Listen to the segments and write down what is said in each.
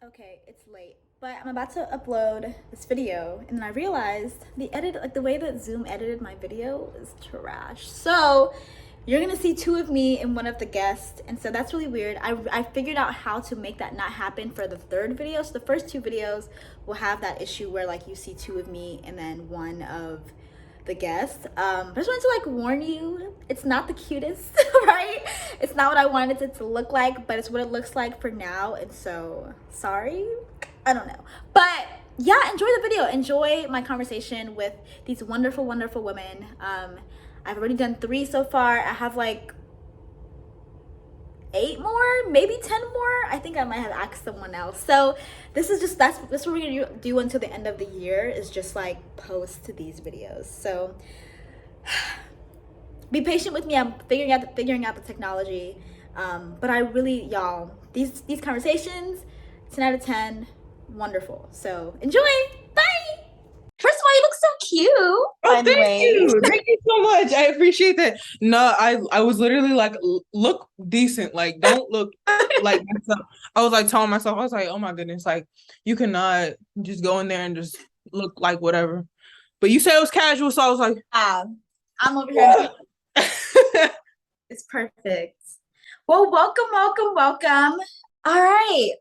Okay, it's late, but I'm about to upload this video, and then I realized the edit, like the way that Zoom edited my video, is trash. So you're gonna see two of me and one of the guests, and so that's really weird. I figured out how to make that not happen for the third video. So the first two videos will have that issue where like you see two of me and then one of the guest. I just wanted to like warn you, it's not the cutest, right? It's not what I wanted it to look like, but it's what it looks like for now. And so, sorry, I don't know. But yeah, enjoy the video. Enjoy my conversation with these wonderful, wonderful women. I've already done 3 so far. I have like 8 more, maybe 10 more. I think I might have asked someone else. So that's what we're gonna do until the end of the year, is just like post these videos. So be patient with me. I'm figuring out the technology. But I really, y'all, these conversations, 10 out of 10, wonderful. So enjoy. Bye. First of all, you look so cute. Oh, By the thank way. you. Thank you so much. I appreciate that. No, I was literally like, look decent. Like, don't look like myself. I was like telling myself, I was like, oh my goodness, like you cannot just go in there and just look like whatever. But you said it was casual, so I was like, I'm over here. It's perfect. Well, welcome, welcome, welcome. All right.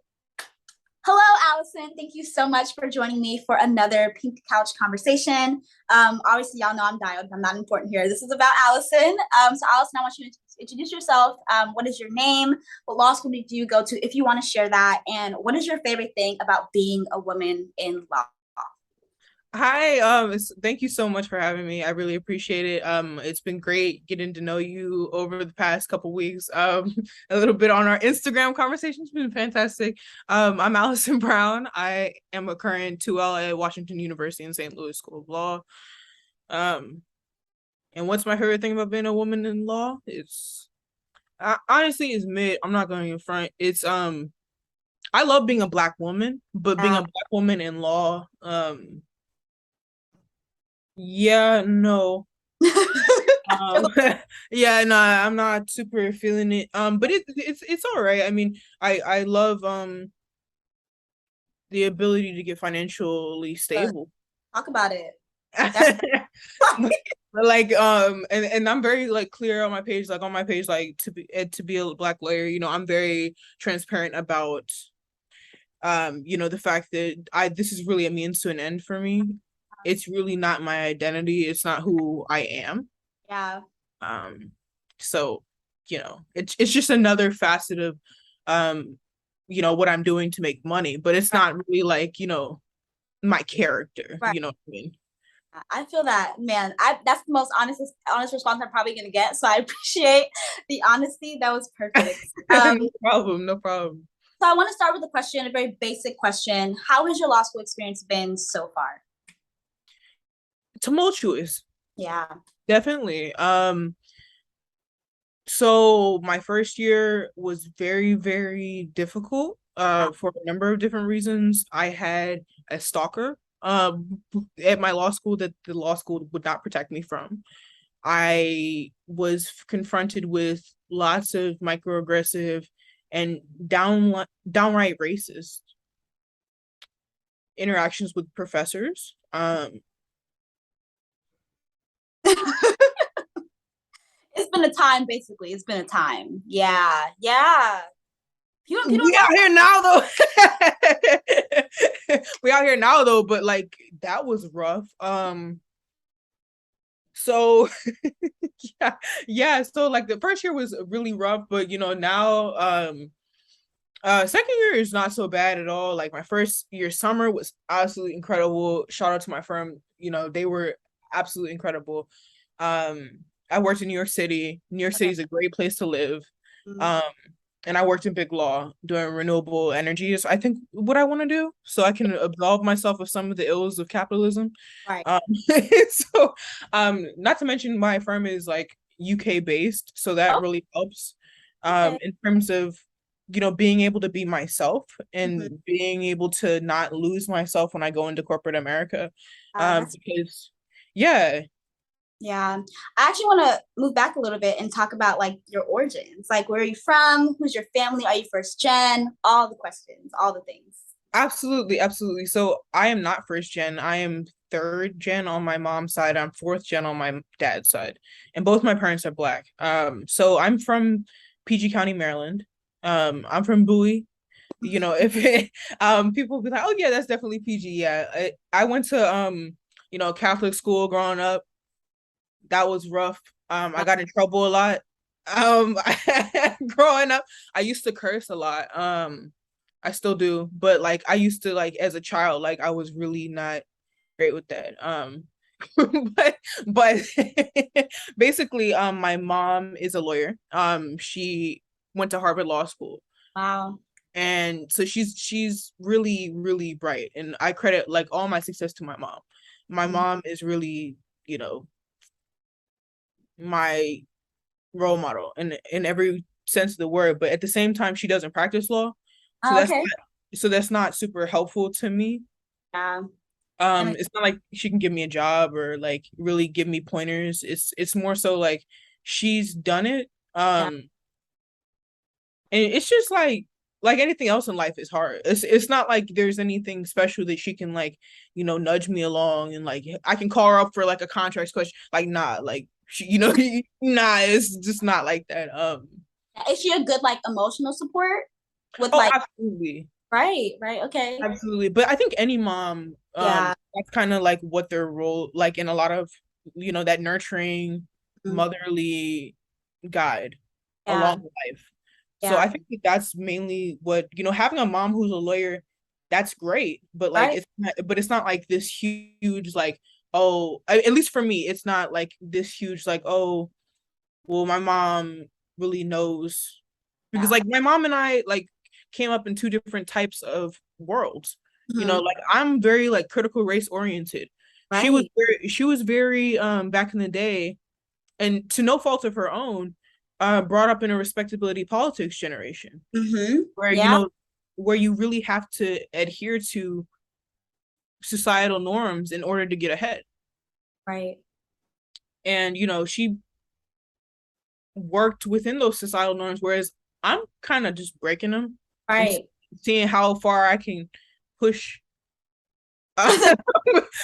Hello, Allison. Thank you so much for joining me for another Pink Couch conversation. Obviously, y'all know I'm dialed. I'm not important here. This is about Allison. So, Allison, I want you to introduce yourself. What is your name? What law school did you go to, if you want to share that? And what is your favorite thing about being a woman in law? hi, thank you so much for having me. I really appreciate it. It's been great getting to know you over the past couple weeks. A little bit on our Instagram conversation's been fantastic. I'm Allison Brown. I am a current 2L at Washington University in St. Louis School of Law. And what's my favorite thing about being a woman in law? Honestly, it's mid. I'm not going in front. I love being a Black woman, but being a Black woman in law, yeah, no. Um, yeah, no, I'm not super feeling it. But it's all right. I mean, I love the ability to get financially stable. Talk about it. But like and I'm very like clear on my page, like to be a Black lawyer, I'm very transparent about the fact that I this is really a means to an end for me. It's really not my identity. It's not who I am. Yeah. Um, so it's just another facet of what I'm doing to make money, but it's not really like, my character, Right. you know what I mean? I feel that, man. That's the most honest response I'm probably gonna get. So I appreciate the honesty. That was perfect. No problem, no problem. So I want to start with a question, a very basic question. How has your law school experience been so far? Tumultuous, Yeah. definitely. So my first year was very, very difficult for a number of different reasons. I had a stalker at my law school that the law school would not protect me from. I was confronted with lots of microaggressive and downright racist interactions with professors. It's been a time, basically. It's been a time. Yeah. Yeah. We out here now though. We out here now though, but like that was rough. So so like the first year was really rough, but now second year is not so bad at all. Like my first year summer was absolutely incredible. Shout out to my firm, they were absolutely incredible. I worked in New York City. New York City is a great place to live. Um and I worked in big law doing renewable energies. I think what I want to do so I can absolve myself of some of the ills of capitalism. Right. So not to mention my firm is like UK based, so that really helps in terms of being able to be myself and being able to not lose myself when I go into corporate America. Because yeah, Yeah. I actually want to move back a little bit and talk about like your origins. Like, where are you from? Who's your family? Are you first gen? All the questions, all the things. Absolutely, absolutely. So I am not first gen. I am third gen on my mom's side. I'm fourth gen on my dad's side. And both my parents are black. So I'm from PG County, Maryland. I'm from Bowie. If people be like, "Oh yeah, that's definitely PG." Yeah. I went to Catholic school growing up. That was rough. I got in trouble a lot. Um Growing up, I used to curse a lot. I still do, but like I used to like as a child, like I was really not great with that. But basically, my mom is a lawyer. She went to Harvard Law School, Wow. and so she's really really bright, and I credit like all my success to my mom. My Mhm. mom is really, my role model in every sense of the word, but at the same time she doesn't practice law. So Oh, that's okay. not super helpful to me. Yeah. That makes It's not like she can give me a job or like really give me pointers. It's more so like she's done it. yeah. And it's just like anything else in life is hard. It's not like there's anything special that she can like, nudge me along, and like I can call her up for like a contracts question. Like nah, like she, nah, it's just not like that. Is she a good like emotional support with Oh, like absolutely. right, right, okay. Absolutely. But I think any mom, Yeah. that's kind of like what their role, like in a lot of, that nurturing, Mhm. motherly guide Yeah. along life. So Yeah. I think that that's mainly what, having a mom who's a lawyer, that's great. But like, Right. it's not like this huge, like, oh, at least for me, it's not like this huge, like, oh, well, my mom really knows, because Yeah. like my mom and I like came up in two different types of worlds. Mhm. Like I'm very like critical race oriented. Right. She was very back in the day, and to no fault of her own, brought up in a respectability politics generation Mm-hmm. where Yeah. where you really have to adhere to societal norms in order to get ahead. Right. And she worked within those societal norms, whereas I'm kind of just breaking them and Right. seeing how far I can push. Uh,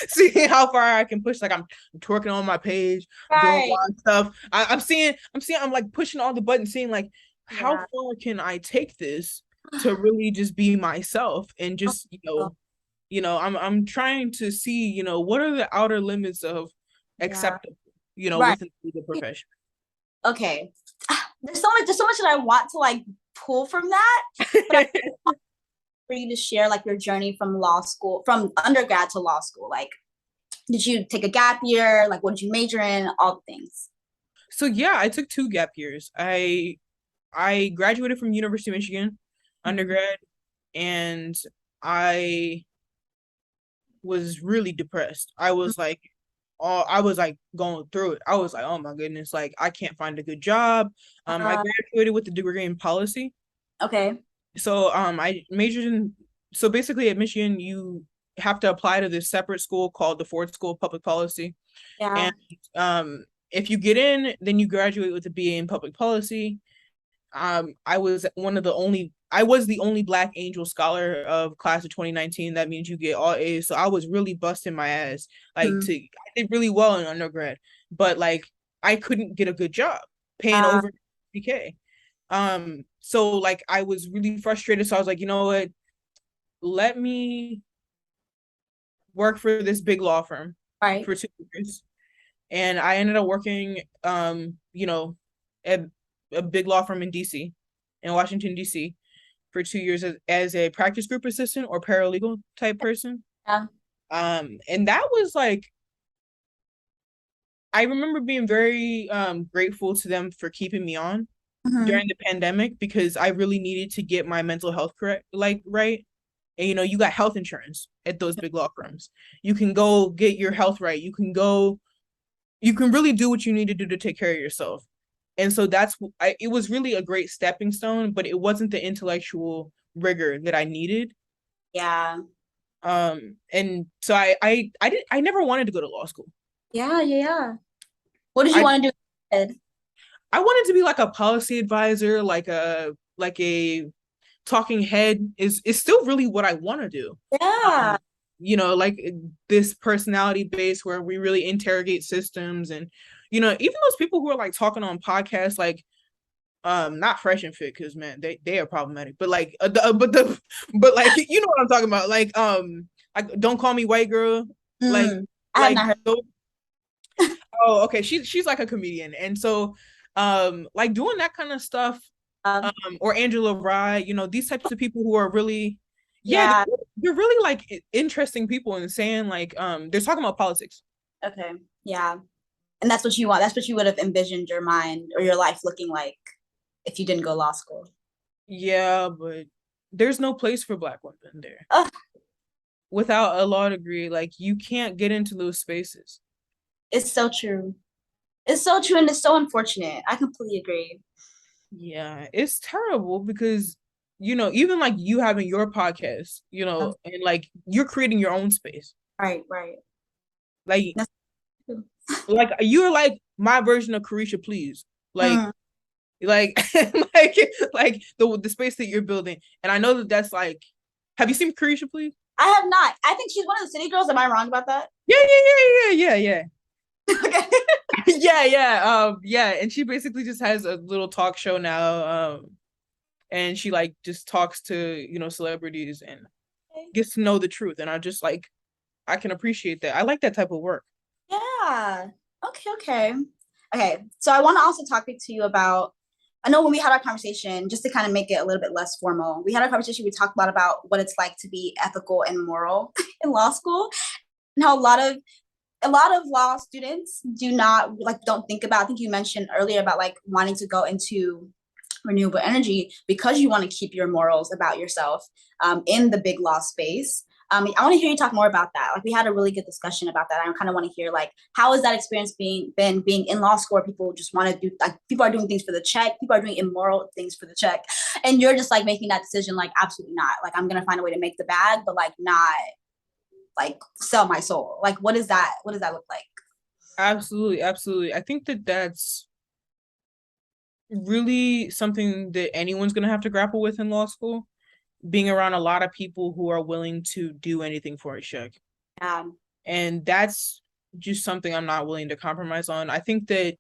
Seeing how far I can push. Like I'm twerking on my page, I'm doing a Right. lot of stuff. I'm like pushing all the buttons, seeing like how Yeah. far can I take this to really just be myself, and just Oh, I'm trying to see, what are the outer limits of yeah. acceptable, Right. within the profession. Okay. There's so much that I want to like pull from that, but I for you to share like your journey from law school, from undergrad to law school. Like, did you take a gap year? Like, what did you major in? All the things. So yeah, I took 2 gap years. I graduated from University of Michigan Mhm. undergrad, and I was really depressed. I was like going through it. I was like, oh my goodness, like I can't find a good job. I Uh, graduated with a degree in policy. okay. So I majored in, so basically at Michigan you have to apply to this separate school called the Ford School of Public Policy. Yeah. And if you get in, then you graduate with a BA in public policy. I was the only Black Angel Scholar of class of 2019. That means you get all A's. So I was really busting my ass. Mhm. I did really well in undergrad, but like I couldn't get a good job paying Uh, over 50K. So like I was really frustrated. So I was like, you know what? Let me work for this big law firm right. for 2 years. And I ended up working at a big law firm in DC, in Washington, DC, for 2 years as a practice group assistant or paralegal type person. Yeah. And that was like, I remember being very grateful to them for keeping me on Hmm. during the pandemic, because I really needed to get my mental health correct, like right. And you got health insurance at those big law firms. You can go get your health right. You can really do what you need to do to take care of yourself. And so it was really a great stepping stone, but it wasn't the intellectual rigor that I needed. Yeah. And so I never wanted to go to law school. Yeah. Yeah. Yeah. What did you want to do instead? I wanted to be like a policy advisor, like a talking head is still really what I want to do. Yeah. Like this personality base where we really interrogate systems, and even those people who are like talking on podcasts, like not Fresh and Fit, because man, they are problematic, but like but like what I'm talking about, like Don't Call Me White Girl, like I have not heard. oh, okay, she's like a comedian, and so like doing that kind of stuff, or Angela Rye, these types of people who are really they're really like interesting people, and saying like they're talking about politics. Okay. Yeah. And that's what you want. That's what you would have envisioned your mind or your life looking like if you didn't go law school. Yeah, but there's no place for Black women there. Without a law degree, like you can't get into those spaces. It's so true. It's so true, and it's so unfortunate. I completely agree. Yeah, it's terrible because even like you having your podcast, and like you're creating your own space. Right. Like you're like my version of Carisha, please. Like like like the space that you're building. And I know that's like, have you seen Carisha, please? I have not. I think she's one of the city girls. Am I wrong about that? Yeah. Okay. Yeah. And she basically just has a little talk show now. And she like just talks to, celebrities and gets to know the truth. And I just like, I can appreciate that. I like that type of work. Yeah. Okay. So I want to also talk to you about, I know when we had our conversation, just to kind of make it a little bit less formal, we had a conversation, we talked about what it's like to be ethical and moral in law school, and how a lot of law students don't think about, I think you mentioned earlier about like wanting to go into renewable energy because you want to keep your morals about yourself in the big law space. I want to hear you talk more about that. Like we had a really good discussion about that. I kind of want to hear like, how is that experience being in law school where people just want to do, like people are doing things for the check, people are doing immoral things for the check, and you're just like making that decision like absolutely not. Like I'm gonna find a way to make the bag, but like not like sell my soul. Like what does that look like? Absolutely. I think that's really something that anyone's gonna have to grapple with in law school. Being around a lot of people who are willing to do anything for a check. And that's just something I'm not willing to compromise on. I think that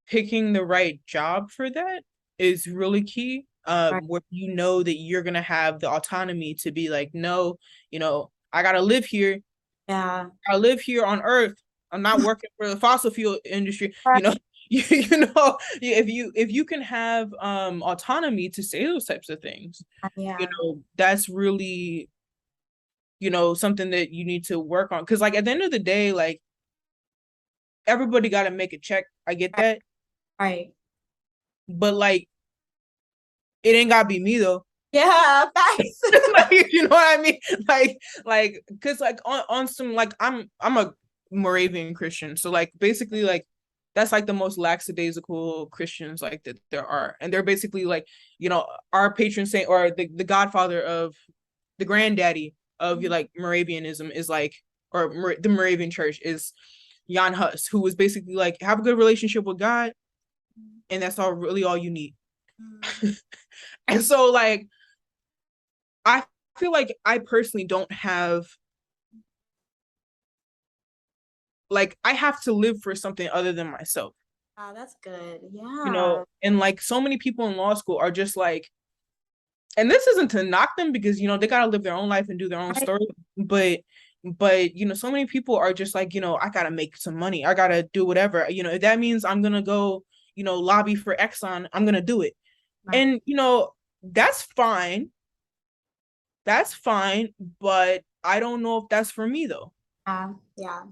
picking the right job for that is really key. Where that you're gonna have the autonomy to be like, no, I gotta live here. Yeah. I live here on Earth. I'm not working for the fossil fuel industry. If you can have autonomy to say those types of things, that's really something that you need to work on, because like at the end of the day, like everybody got to make a check. I get that, right, but like it ain't gotta be me though. Yeah, facts. Like, you know what I mean? Like because like on some, like I'm a Moravian Christian, so like basically like that's like the most lackadaisical Christians like that there are, and they're basically like our patron saint, or the godfather of the granddaddy of like Moravianism is like, or the Moravian Church is Jan Hus, who was basically like, have a good relationship with God, and that's all you need. And so like I feel like I personally don't have, like I have to live for something other than myself. Oh, that's good. Yeah. And like so many people in law school are just like, and this isn't to knock them because they gotta live their own life and do their own story, but so many people are just like, I gotta make some money, I gotta do whatever, if that means I'm gonna go lobby for Exxon, I'm gonna do it. And that's fine, but I don't know if that's for me though. Yeah.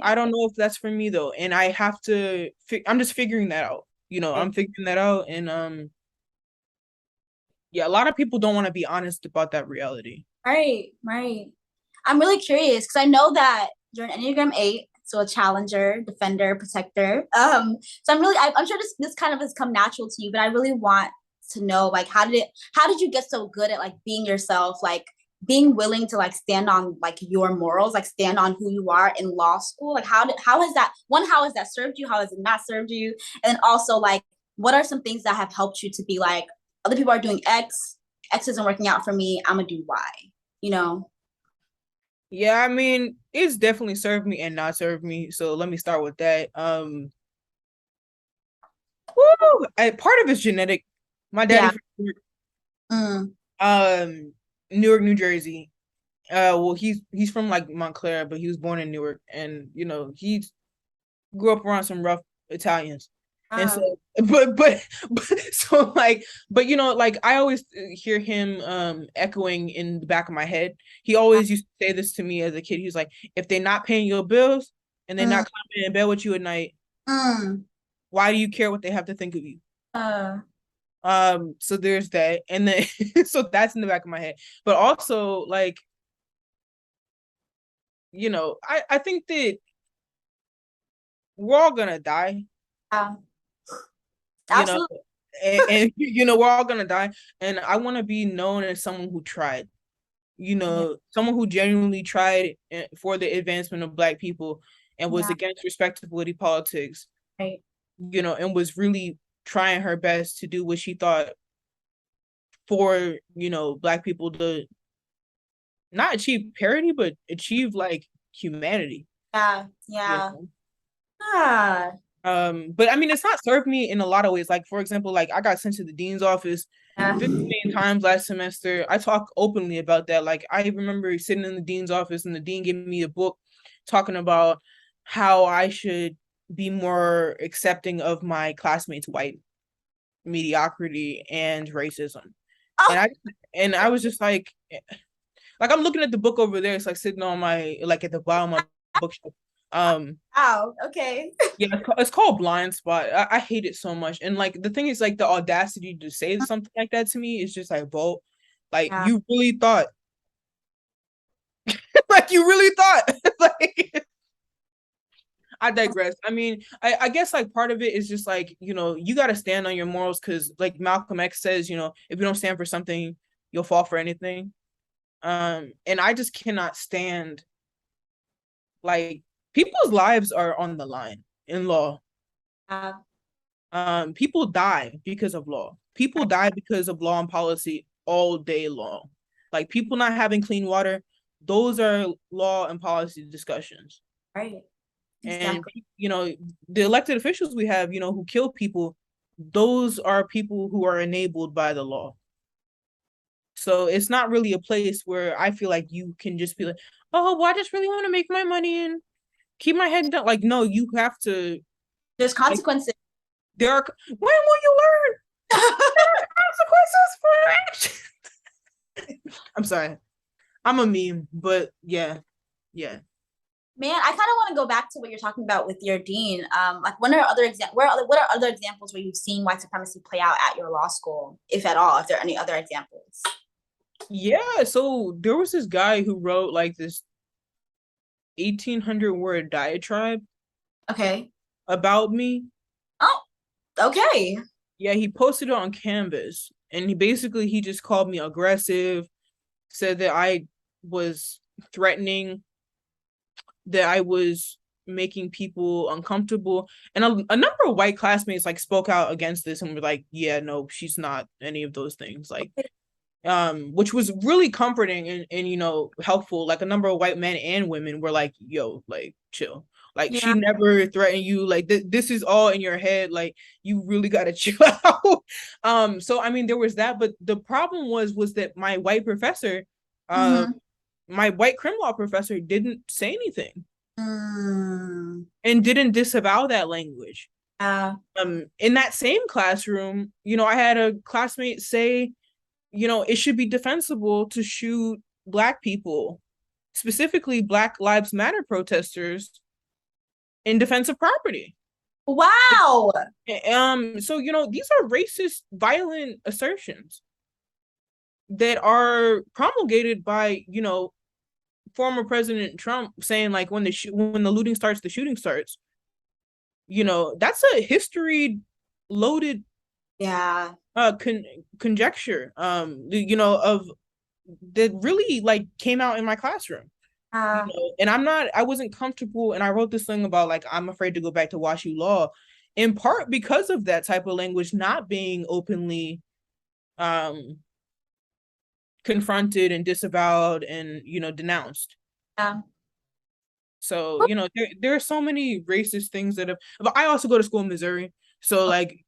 I don't know if that's for me though, and I have to I'm just figuring that out. I'm figuring that out, and yeah, a lot of people don't want to be honest about that reality. Right. I'm really curious because I know that you're an Enneagram 8, so a challenger, defender, protector. So I'm sure this kind of has come natural to you, but I really want to know, like, how did you get so good at like being yourself, like being willing to like stand on like your morals, like stand on who you are in law school, like how has that, one, how has that served you, how has it not served you, and then also like what are some things that have helped you to be like, other people are doing X isn't working out for me, I'm gonna do Y, you know? Yeah, I mean, it's definitely served me and not served me. So let me start with that. Part of it's genetic. My daddy Yeah. from New Mm. Newark, New Jersey. Well, he's from like Montclair, but he was born in Newark, and he grew up around some rough Italians. And so, but so like, but like I always hear him echoing in the back of my head. He always used to say this to me as a kid. He was like, if they're not paying your bills and they're not coming in bed with you at night, why do you care what they have to think of you? So there's that. And then so that's in the back of my head. But also like, I think that we're all gonna die. Absolutely. And we're all gonna die. And I want to be known as someone who tried. Someone who genuinely tried for the advancement of Black people and was against respectability politics. Right. And was really trying her best to do what she thought for Black people to not achieve parity, but achieve like humanity. Yeah. But I mean, it's not served me in a lot of ways. Like, for example, like I got sent to the dean's office 15 times last semester. I talk openly about that. Like, I remember sitting in the dean's office and the dean gave me a book talking about how I should be more accepting of my classmates' white mediocrity and racism. And I was just like I'm looking at the book over there. It's like sitting on my like at the bottom of my bookshelf. Okay. Yeah, it's called Blind Spot. I hate it so much. And like the thing is like the audacity to say something like that to me is just like, Bolt, like you really thought like you really thought like I digress. I mean, I guess like part of it is just like, you got to stand on your morals because like Malcolm X says, if you don't stand for something, you'll fall for anything. And I just cannot stand like people's lives are on the line in law. People die because of law. People die because of law and policy all day long. Like people not having clean water, those are law and policy discussions. Right. Exactly. And the elected officials we have, who kill people, those are people who are enabled by the law. So it's not really a place where I feel like you can just be like, oh, well, I just really want to make my money and keep my head down. Like, no, you have to. There's consequences. When will you learn? There are consequences for action. I'm sorry. I'm a meme, but yeah. Man, I kind of want to go back to what you're talking about with your dean. Like, what are other examples where you've seen white supremacy play out at your law school, if at all? If there are any other examples? Yeah, so there was this guy who wrote like this 1,800 word diatribe. Okay. About me. Oh, okay. Yeah, he posted it on Canvas, and he just called me aggressive, said that I was threatening, that I was making people uncomfortable, and a number of white classmates like spoke out against this and were like, yeah, no, she's not any of those things, like which was really comforting and helpful. Like a number of white men and women were like, yo, like chill, like she never threatened you, like this is all in your head, like you really gotta chill out. So I mean there was that, but the problem was that my white professor, my white crim law professor didn't say anything and didn't disavow that language. In that same classroom, I had a classmate say, it should be defensible to shoot Black people, specifically Black Lives Matter protesters, in defense of property. Wow. So these are racist, violent assertions that are promulgated by former President Trump, saying like when the looting starts, the shooting starts. That's a history loaded conjecture of that really like came out in my classroom. And I wasn't comfortable, and I wrote this thing about like I'm afraid to go back to WashU Law, in part because of that type of language not being openly confronted and disavowed and denounced. So there are so many racist things that have. But I also go to school in Missouri, so like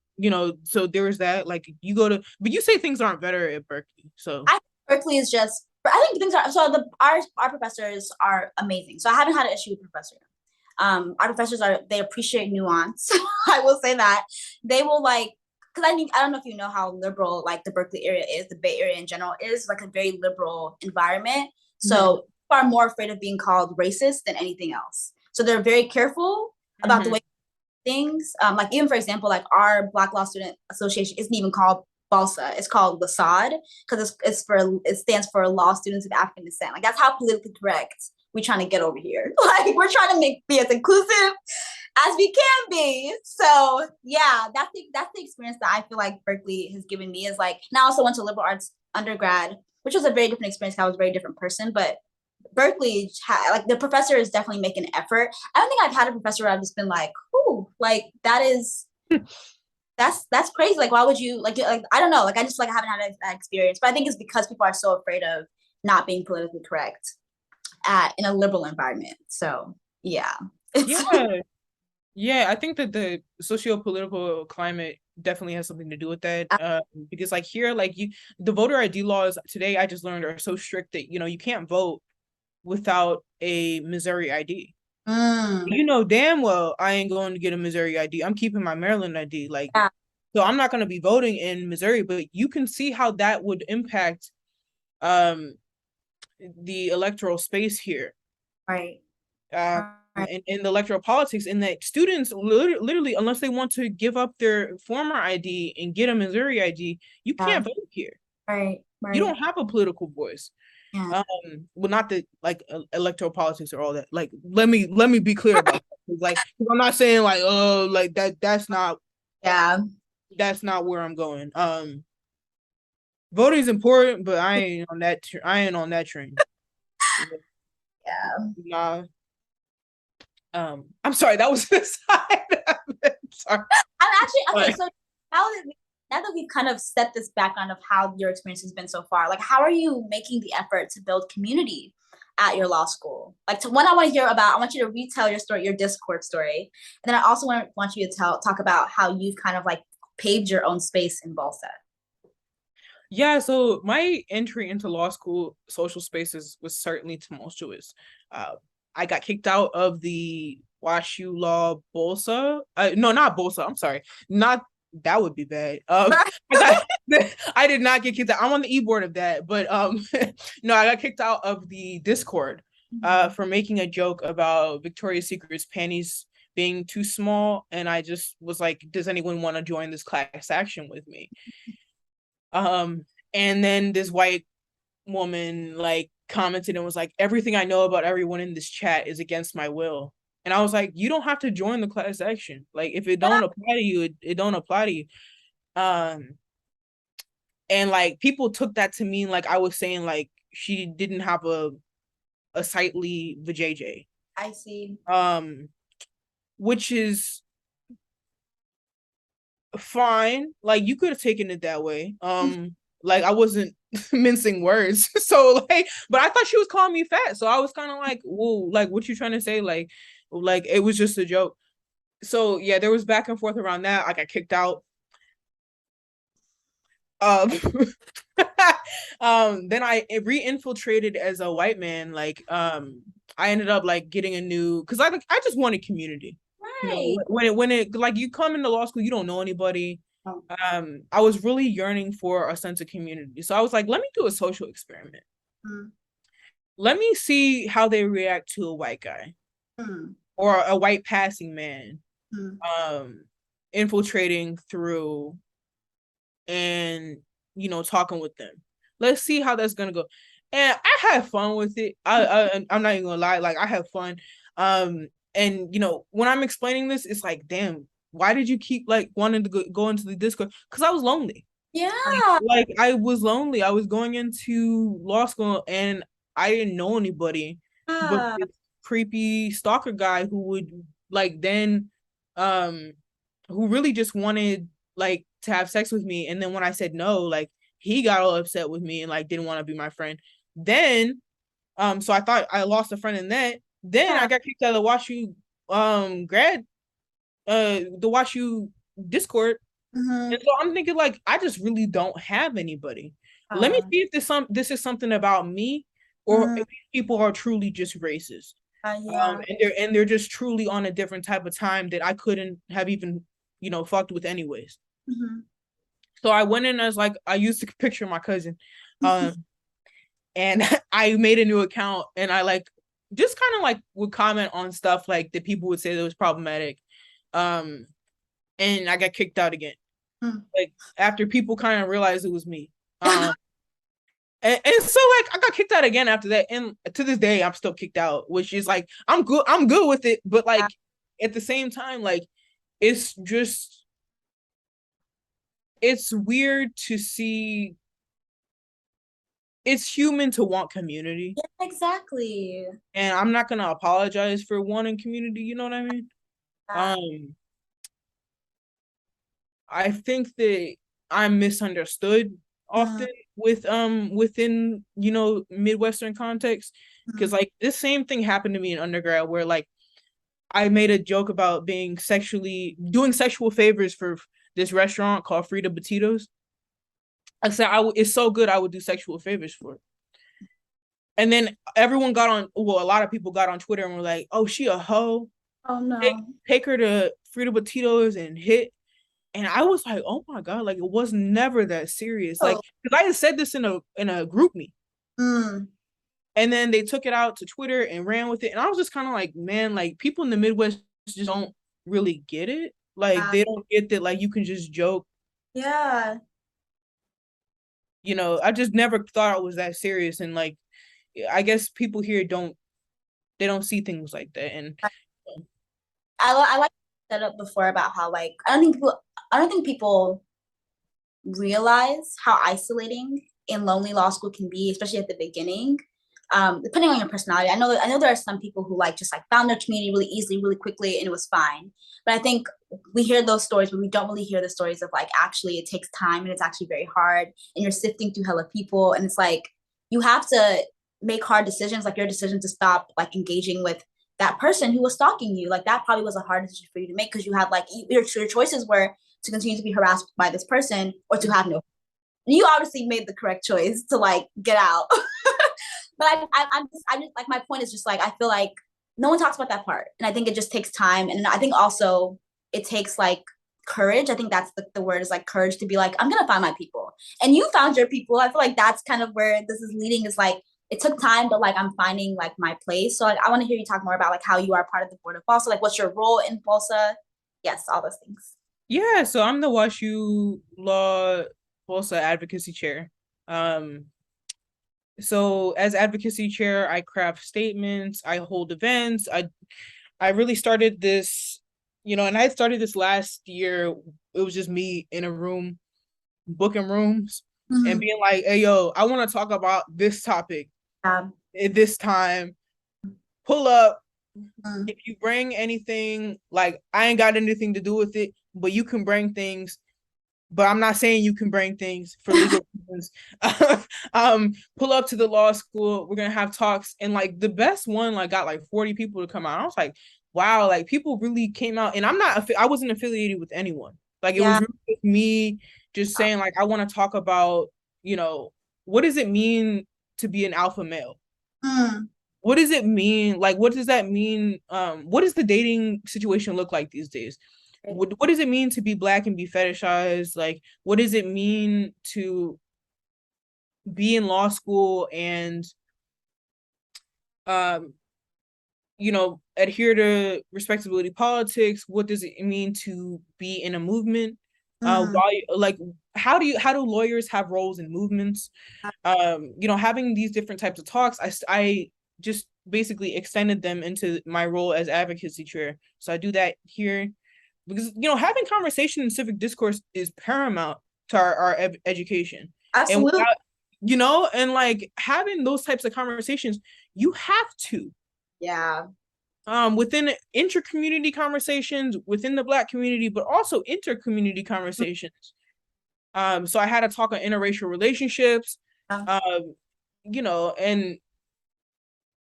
so there was that. Like you go to, but you say things aren't better at Berkeley. So Berkeley is just. I think things are so. Our professors are amazing. So I haven't had an issue with professor. Our professors they appreciate nuance. I will say that they will like, because I don't know if you know how liberal like the Berkeley area is, the Bay Area in general is like a very liberal environment. So people are more afraid of being called racist than anything else. So they're very careful about the way things. Like even for example, like our Black Law Student Association isn't even called BALSA. It's called LASAD because it stands for Law Students of African Descent. Like that's how politically correct we're trying to get over here. Like we're trying to be as inclusive as we can be. So yeah, that's the experience that I feel like Berkeley has given me. Is like, and I also went to liberal arts undergrad, which was a very different experience. I was a very different person, but Berkeley, like the professor is definitely making an effort. I don't think I've had a professor where I've just been like, "Ooh, like that is." That's crazy. Like, why would you like I don't know. Like, I just like I haven't had that experience. But I think it's because people are so afraid of not being politically correct in a liberal environment. So yeah. Yeah, I think that the socio-political climate definitely has something to do with that. Because like here, like the voter ID laws today, I just learned are so strict that you can't vote without a Missouri ID. You know damn well I ain't going to get a Missouri ID. I'm keeping my Maryland ID. Like, so I'm not going to be voting in Missouri. But you can see how that would impact the electoral space here, right? In the electoral politics, in that students literally, unless they want to give up their former ID and get a Missouri ID, you can't vote here. Right. You don't have a political voice. Yeah. Well, not that like electoral politics or all that. Like, let me be clear about that. Like, I'm not saying like, oh, like that's not where I'm going. Voting is important, but I ain't on that train. Nah. I'm sorry, that was the side of it. Sorry. I'm actually okay. So now that we've kind of set this background of how your experience has been so far, like how are you making the effort to build community at your law school? Like, I want to hear about. I want you to retell your story, your Discord story, and then I also want you to talk about how you've kind of like paved your own space in Balsa. Yeah, so my entry into law school social spaces was certainly tumultuous. I got kicked out of the WashU Law Bolsa. No, not Bolsa. I'm sorry. Not that would be bad. I did not get kicked out. I'm on the e-board of that, but no, I got kicked out of the Discord for making a joke about Victoria's Secret's panties being too small, and I just was like, does anyone want to join this class action with me? And then this white woman like commented and was like, everything I know about everyone in this chat is against my will. And I was like, you don't have to join the class action. Like, if it don't apply to you, it don't apply to you. And like people took that to mean like I was saying like she didn't have a sightly vajayjay. I see. Which is fine. Like, you could have taken it that way. Like I wasn't mincing words. So like, but I thought she was calling me fat. So I was kind of like, whoa, like what you trying to say? Like it was just a joke. So yeah, there was back and forth around that. I got kicked out. Then I re-infiltrated as a white man. Like, I ended up like getting a new, because I just wanted community. Right. When it like you come into law school, you don't know anybody. I was really yearning for a sense of community. So I was like, let me do a social experiment. Let me see how they react to a white guy or a white passing man infiltrating through and talking with them. Let's see how that's gonna go. And I had fun with it. I'm not even gonna lie, like I had fun. And when I'm explaining this, it's like, damn, why did you keep like wanting to go into the Discord? Because I was lonely. Yeah. Like I was lonely. I was going into law school and I didn't know anybody but Yeah. this creepy stalker guy who would like then um who really just wanted like to have sex with me. And then when I said no, like he got all upset with me and like didn't want to be my friend. Then so I thought I lost a friend in that. Then I Yeah. got kicked out of the Watch You grad the Watch You Discord. Mm-hmm. And so I'm thinking like I just really don't have anybody. Let me see if this is something about me or Mm-hmm. if people are truly just racist. Yeah. And they're just truly on a different type of time that I couldn't have even, fucked with anyways. Mm-hmm. So I went in as like I used to picture my cousin. Um and I made a new account and I like just kind of like would comment on stuff like that people would say that was problematic. Um and I got kicked out again. Mm. Like after people kind of realized it was me. And so like I got kicked out again after that. And to this day I'm still kicked out, which is like I'm good with it, but like at the same time, like it's just it's weird to see it's human to want community. Yeah, exactly. And I'm not gonna apologize for wanting community, you know what I mean? Yeah. Um I think that I'm misunderstood Mm-hmm. often within Midwestern context because like this same thing happened to me in undergrad where like I made a joke about doing sexual favors for this restaurant called Frida Batidos. I said it's so good I would do sexual favors for it. And then a lot of people got on Twitter and were like, "Oh, she a hoe. Oh Take, no. take her to Frida Batidos and hit." And I was like, oh my God, like it was never that serious. Like, Oh. because I had said this in a group me. Mm. And then they took it out to Twitter and ran with it. And I was just kind of like, man, like people in the Midwest just don't really get it. Like they don't get that like you can just joke. Yeah. I just never thought it was that serious. And like I guess people here don't see things like that. And I like set up before about how like I don't think people realize how isolating and lonely law school can be, especially at the beginning. Depending on your personality. I know there are some people who like just like found their community really easily, really quickly, and it was fine. But I think we hear those stories, but we don't really hear the stories of like actually it takes time and it's actually very hard, and you're sifting through hella people, and it's like you have to make hard decisions, like your decision to stop like engaging with that person who was stalking you. Like that probably was a hard decision for you to make because you had like your choices were to continue to be harassed by this person or to have no. You obviously made the correct choice to like get out. But I'm just like my point is just like I feel like no one talks about that part, and I think it just takes time, and I think also it takes like courage. I think that's the word is like courage to be like I'm gonna find my people, and you found your people. I feel like that's kind of where this is leading. Is like it took time, but like I'm finding like my place. So like I want to hear you talk more about like how you are part of the board of BOSA, like what's your role in BOSA? Yes, all those things. yeah, so I'm the WashU Law Tulsa advocacy chair. So as advocacy chair, I craft statements, I hold events. I really started this, and I started this last year. It was just me in a room, booking rooms, and Mm-hmm. being like, "Hey, yo, I want to talk about this topic at this time. Pull up. Mm-hmm. If you bring anything, like I ain't got anything to do with it, but you can bring things. But I'm not saying you can bring things for legal reasons. Pull up to the law school. We're gonna have talks, and like the best one, like got like 40 people to come out. I was like, wow, like people really came out, and I wasn't affiliated with anyone. Like it was Yeah. really just me just saying like I want to talk about, what does it mean to be an alpha male? Mm. What does it mean? Like, what does that mean? What does the dating situation look like these days? What does it mean to be black and be fetishized? Like, what does it mean to be in law school and um, adhere to respectability politics? What does it mean to be in a movement? Mm. Why like how do lawyers have roles in movements? Having these different types of talks, I just basically extended them into my role as advocacy chair. So I do that here because having conversation and civic discourse is paramount to our education. Absolutely. And without, you know, and like having those types of conversations, you have to. Yeah. Within inter-community conversations within the Black community, but also inter-community conversations. So I had a talk on interracial relationships. You know, and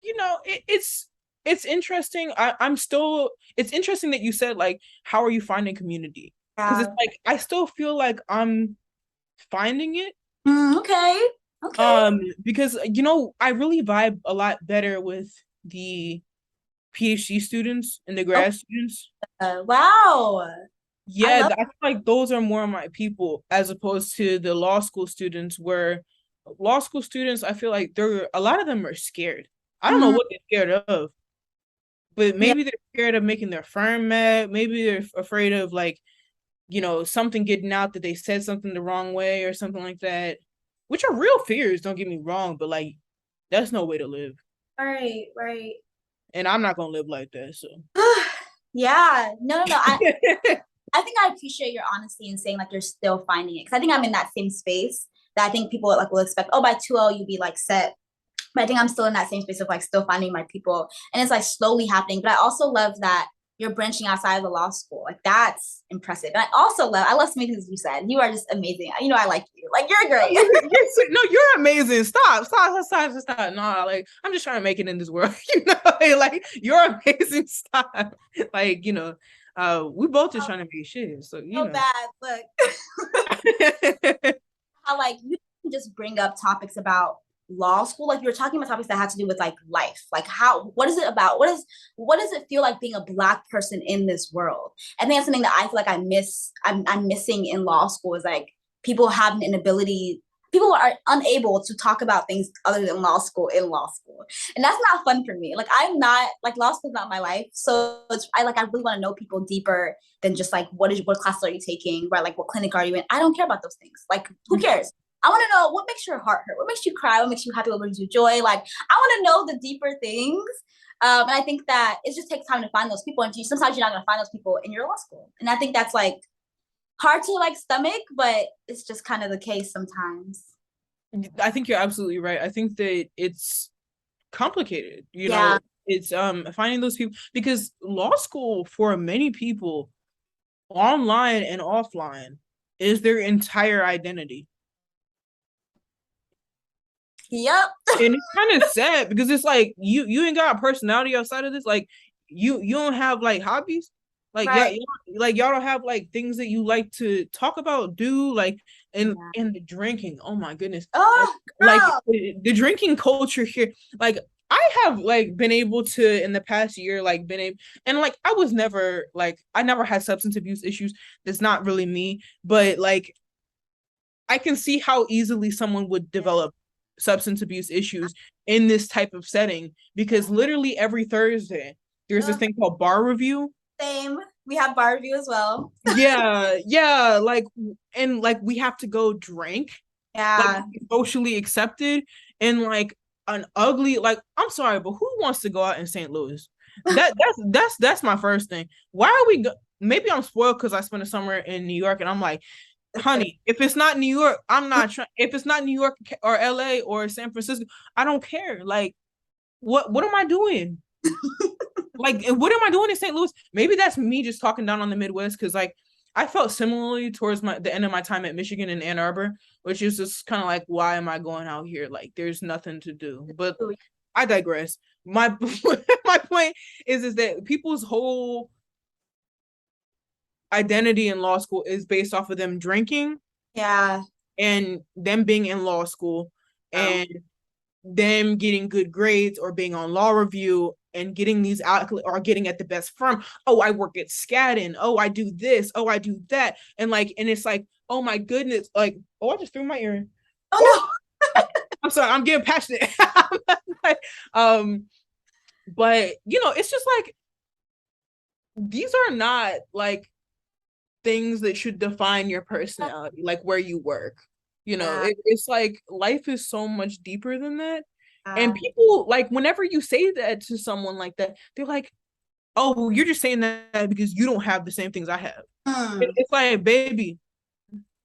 you know, it's interesting. It's interesting that you said like, how are you finding community? Because it's like I still feel like I'm finding it. Okay. Because you know, I really vibe a lot better with the PhD students and the grad students. Wow. Yeah, I feel like those are more my people as opposed to the law school students, where law school students, I feel like a lot of them are scared. I don't know what they're scared of, but maybe they're scared of making their firm mad. Maybe they're afraid of like, you know, something getting out that they said something the wrong way or something like that, which are real fears, don't get me wrong, but like that's no way to live. Right. And I'm not gonna live like that. So yeah, no. I think I appreciate your honesty in saying like you're still finding it, because I think I'm in that same space that I think people like will expect. Oh, by 2L you be like set, but I think I'm still in that same space of like still finding my people, and it's like slowly happening. But I also love that you're branching outside of the law school. Like that's impressive. And I love so many things you said. You are just amazing. You know, I like you. Like you're great. No, you're amazing. Stop. No, like I'm just trying to make it in this world. You know, like you're amazing. Stop. Like, you know, we both just trying to be shit. So you know. Bad. Look. How like you can just bring up topics about law school, like you're talking about topics that have to do with like life, like what is it about, what does it feel like being a Black person in this world? I think that's something that I feel like I'm missing in law school, is like people have an inability, people are unable to talk about things other than law school in law school, and that's not fun for me. Like I'm not like, law school is not my life, so I really want to know people deeper than just like what class are you taking, right? Like what clinic are you in? I don't care about those things. Like who cares? I want to know what makes your heart hurt, what makes you cry, what makes you happy, what brings you joy. Like I want to know the deeper things. And I think that it just takes time to find those people, and sometimes you're not going to find those people in your law school, and I think that's like hard to like stomach, but it's just kind of the case sometimes. I think you're absolutely right. I think that it's complicated, you know. It's finding those people, because law school for many people, online and offline, is their entire identity. Yep. And it's kind of sad because it's like you ain't got a personality outside of this. Like you don't have like hobbies. Like y'all don't have like things that you like to talk about, do, like, and the drinking. Oh my goodness. Like the drinking culture here. Like I have like been able to in the past year, like been able, and like I was never like, I never had substance abuse issues. That's not really me, but like I can see how easily someone would develop substance abuse issues in this type of setting, because literally every Thursday there's this thing called bar review. Same. We have bar review as well. yeah, like, and like we have to go drink. Like socially accepted, and like an ugly, like, I'm sorry, but who wants to go out in St. Louis? That's my first thing. Why are we maybe I'm spoiled because I spent a summer in New York, and I'm like, honey, if it's not New York, I'm not trying. If it's not New York or LA or San Francisco, I don't care. Like, what am I doing? Like, what am I doing in St. Louis? Maybe that's me just talking down on the Midwest, because like I felt similarly towards the end of my time at Michigan in Ann Arbor, which is just kind of like, why am I going out here? Like, there's nothing to do. But I digress. My point is that people's whole identity in law school is based off of them drinking, and them being in law school, and them getting good grades or being on law review and getting these out, or getting at the best firm. Oh, I work at Skadden. Oh, I do this. Oh, I do that. And like, and it's like, oh my goodness, like, oh, I just threw my ear. Oh no. I'm sorry, I'm getting passionate. But you know, it's just like, these are not like things that should define your personality, like where you work. You know, it's like life is so much deeper than that. And people, like, whenever you say that to someone like that, they're like, oh, you're just saying that because you don't have the same things I have. It's like, baby,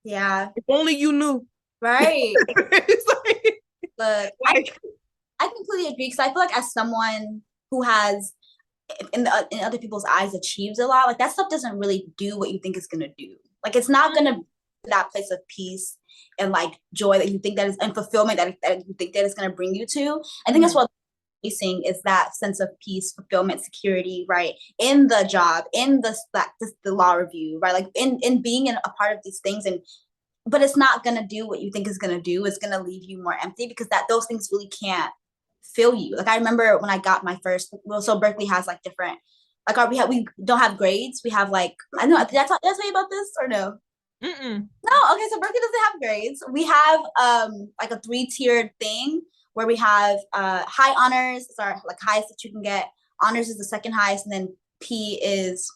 Yeah. If only you knew. Right. It's Look, like I completely agree because I feel like as someone who has in other people's eyes achieves a lot, like that stuff doesn't really do what you think it's gonna do. Like it's not gonna that place of peace and like joy that you think that is and fulfillment that you think that it's gonna bring you to. I think that's what facing is that sense of peace, fulfillment, security, right? In the job, in the law review, right? Like in being a part of these things and but it's not gonna do what you think it's gonna do. It's gonna leave you more empty because that those things really can't fill you. Like I remember when I got my first. Well, so Berkeley has like different. Like we don't have grades. We have like I know. Did I tell you about this or no? Mm-mm. No. Okay, so Berkeley doesn't have grades. We have like a 3-tiered thing where we have high honors. Sorry, like highest that you can get. Honors is the second highest, and then P is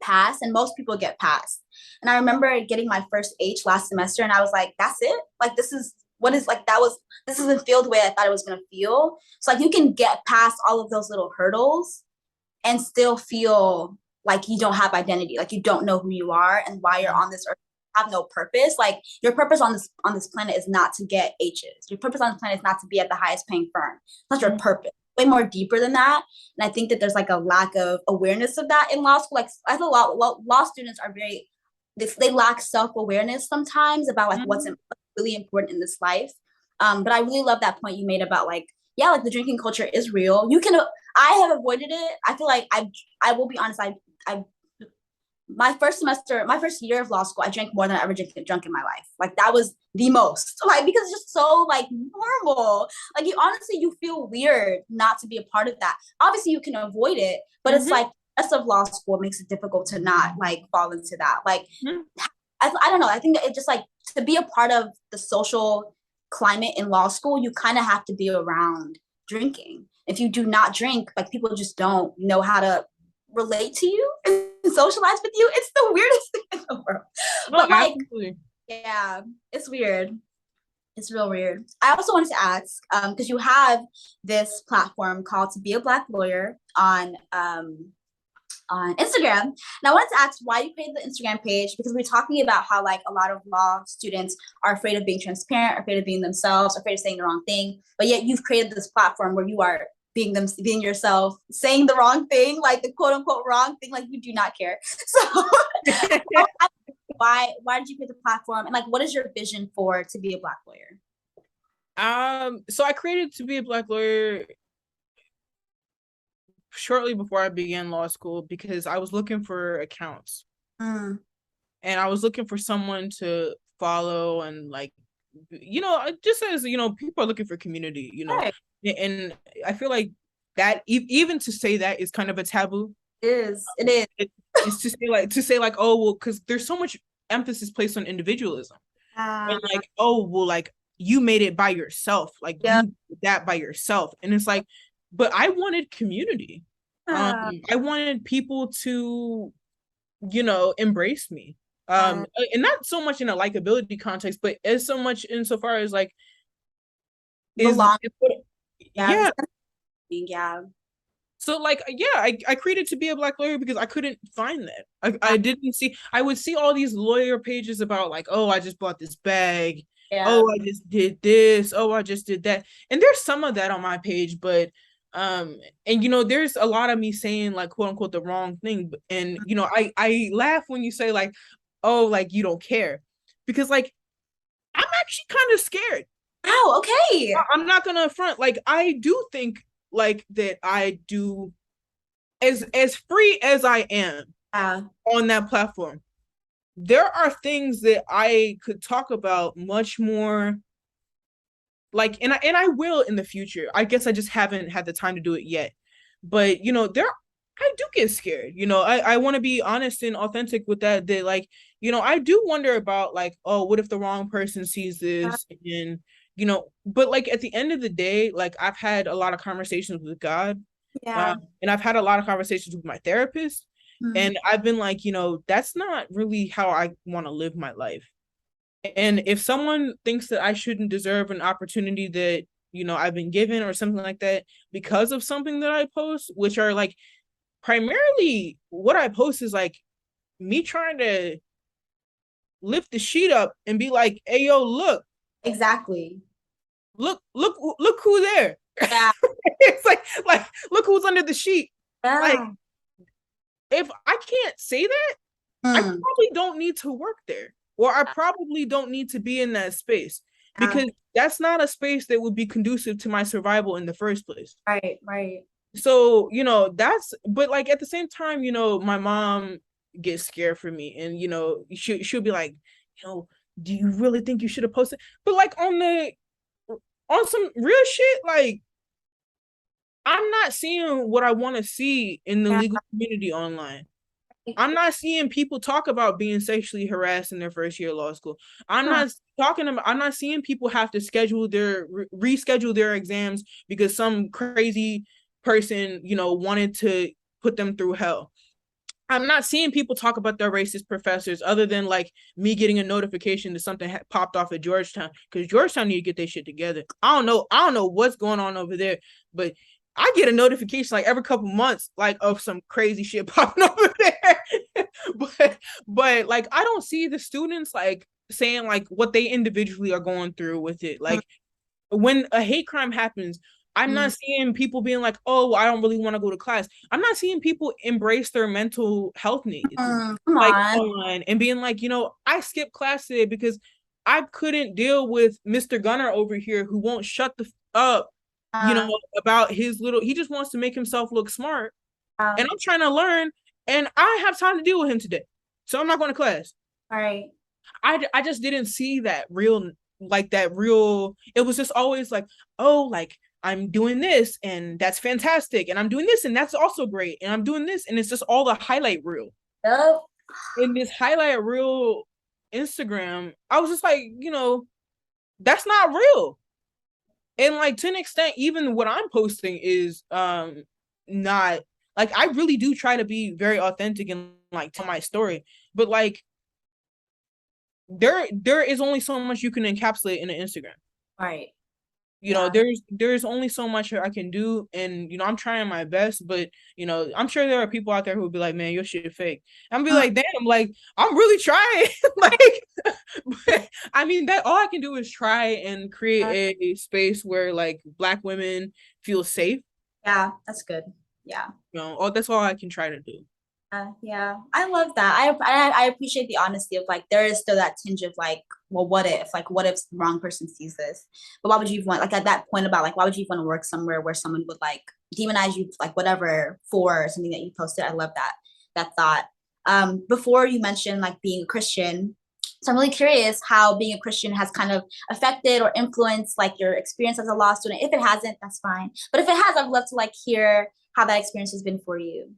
pass, and most people get pass. And I remember getting my first H last semester, and I was like, "That's it? Like this is what is like that was this isn't feel the way I thought it was gonna feel." So like you can get past all of those little hurdles and still feel like you don't have identity, like you don't know who you are and why you're on this earth. Have no purpose. Like your purpose on this planet is not to get H's. Your purpose on the planet is not to be at the highest paying firm. That's your purpose. Way more deeper than that. And I think that there's like a lack of awareness of that in law school. Like I feel law students are very they lack self-awareness sometimes about like what's really important in this life. But I really love that point you made about like, yeah, like the drinking culture is real. I have avoided it. I feel like I will be honest, I my first year of law school, I drank more than I ever drunk in my life. Like that was the most, like because it's just so like normal. Like you honestly, you feel weird not to be a part of that. Obviously, you can avoid it, but it's like the rest of law school makes it difficult to not like fall into that. Like I don't know. I think that it just like to be a part of the social climate in law school, you kind of have to be around drinking. If you do not drink, like people just don't know how to relate to you and socialize with you. It's the weirdest thing in the world. No, but like, absolutely. yeah, it's weird. It's real weird. I also wanted to ask, because you have this platform called To Be a Black Lawyer on Instagram. And I wanted to ask why you created the Instagram page because we're talking about how like a lot of law students are afraid of being transparent, afraid of being themselves, afraid of saying the wrong thing. But yet you've created this platform where you are being yourself, saying the wrong thing, like the quote unquote wrong thing, like you do not care. So why did you create the platform and like what is your vision for To Be a Black Lawyer? So I created To Be a Black Lawyer shortly before I began law school because I was looking for accounts. And I was looking for someone to follow and like, just as, people are looking for community, right. And I feel like that even to say that is kind of a taboo. It is. It's to say like, oh, well, because there's so much emphasis placed on individualism. And like, oh, well, like you made it by yourself. Like you did that by yourself. And it's like, but I wanted community. I wanted people to, embrace me. And not so much in a likability context, but as so much insofar as like yeah. So like, yeah, I created To Be a Black Lawyer because I couldn't find that. I didn't see, I would see all these lawyer pages about like, oh, I just bought this bag. Oh, I just did this. Oh, I just did that. And there's some of that on my page, but and there's a lot of me saying like quote unquote the wrong thing. And I laugh when you say like, oh, like you don't care. Because like I'm actually kind of scared. Oh, okay. I'm not gonna front. Like I do think like that I do as free as I am on that platform. There are things that I could talk about much more like and I will in the future. I guess I just haven't had the time to do it yet. But I do get scared. I want to be honest and authentic with that like, I do wonder about like, oh, what if the wrong person sees this and but like at the end of the day, like I've had a lot of conversations with God. And I've had a lot of conversations with my therapist. And I've been like, that's not really how I want to live my life. And if someone thinks that I shouldn't deserve an opportunity that, I've been given or something like that because of something that I post, which are like primarily what I post is like me trying to lift the sheet up and be like, hey yo, Exactly. look who there. Yeah. It's like look who's under the sheet. Like, Yeah. if I can't say that, I probably don't need to work there, or I probably don't need to be in that space, Yeah. because that's not a space that would be conducive to my survival in the first place. Right. Right. So, but like at the same time, my mom gets scared for me, and she'll be like, do you really think you should have posted? But like on some real shit, like, I'm not seeing what I want to see in the Yeah. legal community online. I'm not seeing people talk about being sexually harassed in their first year of law school. I'm not seeing people have to reschedule their exams because some crazy person, wanted to put them through hell. I'm not seeing people talk about their racist professors, other than like me getting a notification that something popped off at Georgetown, because Georgetown need to get their shit together. I don't know what's going on over there, but I get a notification like every couple months, like, of some crazy shit popping over there. but like, I don't see the students like saying like what they individually are going through with it. Like, when a hate crime happens, I'm not seeing people being like, oh, I don't really want to go to class. I'm not seeing people embrace their mental health needs, Come like, on. online, and being like, I skipped class today because I couldn't deal with Mr. Gunner over here, who won't shut the up, about he just wants to make himself look smart. And I'm trying to learn, and I have time to deal with him today. So I'm not going to class. All right. I just didn't see that real, it was just always like, oh, like, I'm doing this and that's fantastic, and I'm doing this and that's also great, and I'm doing this, and it's just all the highlight reel. Yep. In this highlight reel Instagram, I was just like, that's not real. And like, to an extent, even what I'm posting is not, like, I really do try to be very authentic and like tell my story, but like, there is only so much you can encapsulate in an Instagram. Right. There's only so much I can do, and I'm trying my best, but I'm sure there are people out there who will be like, man, your shit fake. I'm be like, damn, like, I'm really trying. Like, but I mean, that all I can do is try and create a space where like Black women feel safe. Yeah, that's good. Yeah. That's all I can try to do. Yeah, I love that. I appreciate the honesty of like, there is still that tinge of like, well, what if the wrong person sees this? But why would you want, like, at that point about like, why would you want to work somewhere where someone would like demonize you, like whatever, for something that you posted? I love that thought. Before you mentioned like being a Christian, so I'm really curious how being a Christian has kind of affected or influenced like your experience as a law student. If it hasn't, that's fine. But if it has, I'd love to like hear how that experience has been for you.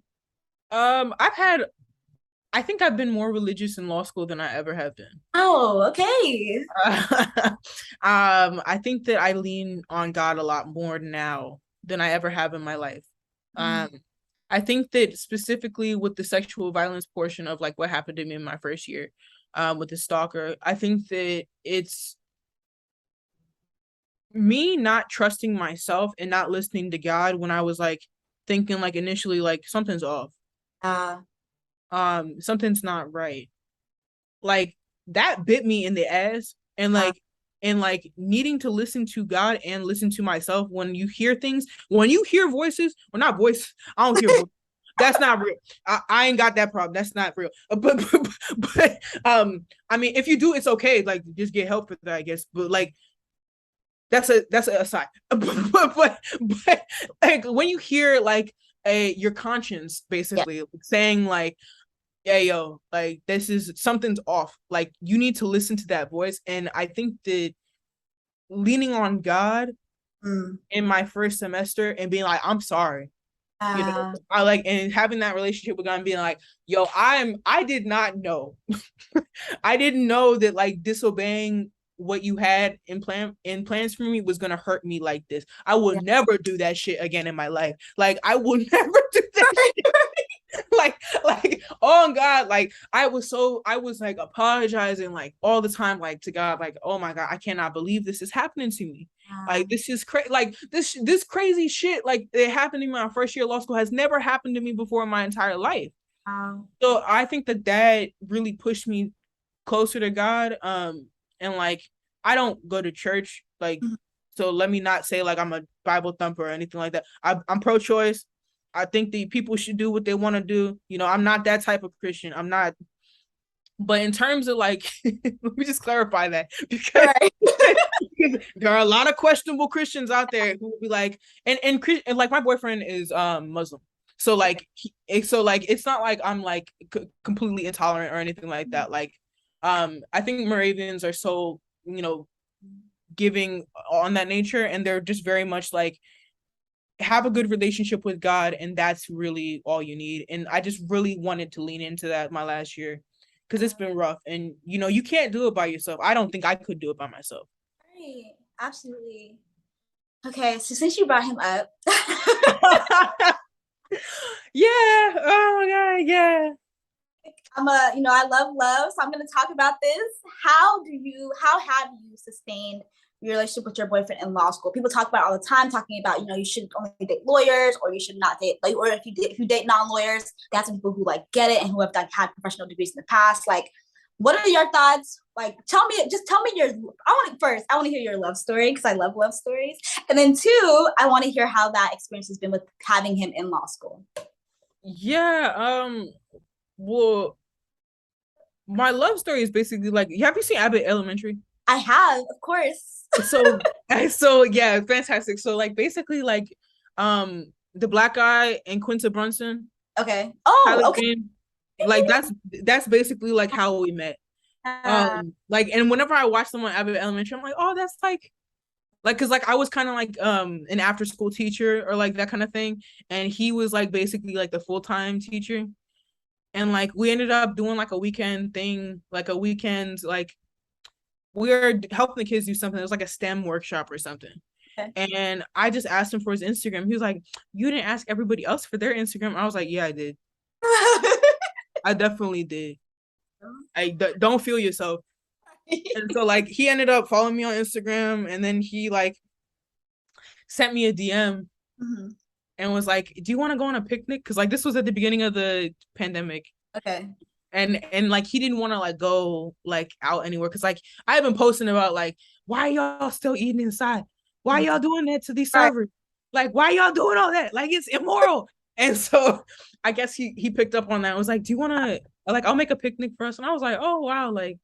I think I've been more religious in law school than I ever have been. Oh, okay. I think that I lean on God a lot more now than I ever have in my life. I think that specifically with the sexual violence portion of like what happened to me in my first year, with the stalker, I think that it's me not trusting myself and not listening to God when I was like thinking like initially like something's off. Something's not right. Like, that bit me in the ass, and like needing to listen to God and listen to myself when you hear voices, or not voice, I don't hear voices. That's not real. I ain't got that problem. That's not real. But I mean, if you do, it's okay. Like, just get help for that, I guess. But like, that's a aside. But like, when you hear like your conscience basically saying like, yeah, yo, like, this is something's off. Like, you need to listen to that voice. And I think that leaning on God in my first semester and being like, I'm sorry. I like, and having that relationship with God and being like, yo, I did not know. I didn't know that like disobeying what you had in plans for me was gonna hurt me like this. I will never do that shit again in my life. Like, I will never do that shit. like oh God, like I was like apologizing like all the time, like to God, like, oh my God, I cannot believe this is happening to me. Like, this is crazy. Like, this crazy shit, like, it happened in my first year of law school, has never happened to me before in my entire life. So I think that really pushed me closer to God. And like I don't go to church, like, so let me not say like I'm a Bible thumper or anything like that. I'm pro-choice. I think the people should do what they want to do. You know, I'm not that type of Christian. I'm not. But in terms of like, let me just clarify that because, Right. because there are a lot of questionable Christians out there who will be like, and like my boyfriend is Muslim, so like so like it's not like I'm like completely intolerant or anything like that. Like, I think Moravians are so, you know, giving on that nature, and they're just very much like have a good relationship with God, and that's really all you need. And I just really wanted to lean into that my last year because it's been rough, and you know you can't do it by yourself. I don't think I could do it by myself. Right. Absolutely. Okay, so since you brought him up, Yeah. Oh my god. Yeah. I love love, so I'm gonna talk about this. How have you sustained your relationship with your boyfriend in law school? People talk about it all the time, talking about, you should only date lawyers, or you should not date, like, or if you date non-lawyers, that's some people who like get it and who have like had professional degrees in the past. Like, what are your thoughts? Like, tell me your, I want to hear your love story because I love love stories. And then two, I want to hear how that experience has been with having him in law school. Yeah. Well, my love story is basically like, have you seen Abbott Elementary? I have, of course. So so yeah, fantastic. So like basically like the black guy and Quinta Brunson, Okay. Oh, Tyler okay. Jane, like that's basically like how we met. Like, and whenever I watch someone Abbott Elementary, I'm like, oh, that's like because like I was kind of like an after school teacher or like that kind of thing, and he was like basically like the full-time teacher, and like we ended up doing like a weekend thing, like a weekend, like we were helping the kids do something. It was like a STEM workshop or something. Okay. And I just asked him for his Instagram. He was like, "You didn't ask everybody else for their Instagram." I was like, "Yeah, I did. I definitely did. Don't feel yourself." And so like he ended up following me on Instagram, and then he like sent me a DM Mm-hmm. and was like, "Do you want to go on a picnic?" Because like this was at the beginning of the pandemic. Okay. And like he didn't want to like go like out anywhere because like I've been posting about like why y'all still eating inside? Why y'all doing that to these Right. servers? Like why y'all doing all that? Like it's immoral. And so I guess he picked up on that and was like, "Do you want to like I'll make a picnic for us?" And I was like, "Oh wow, like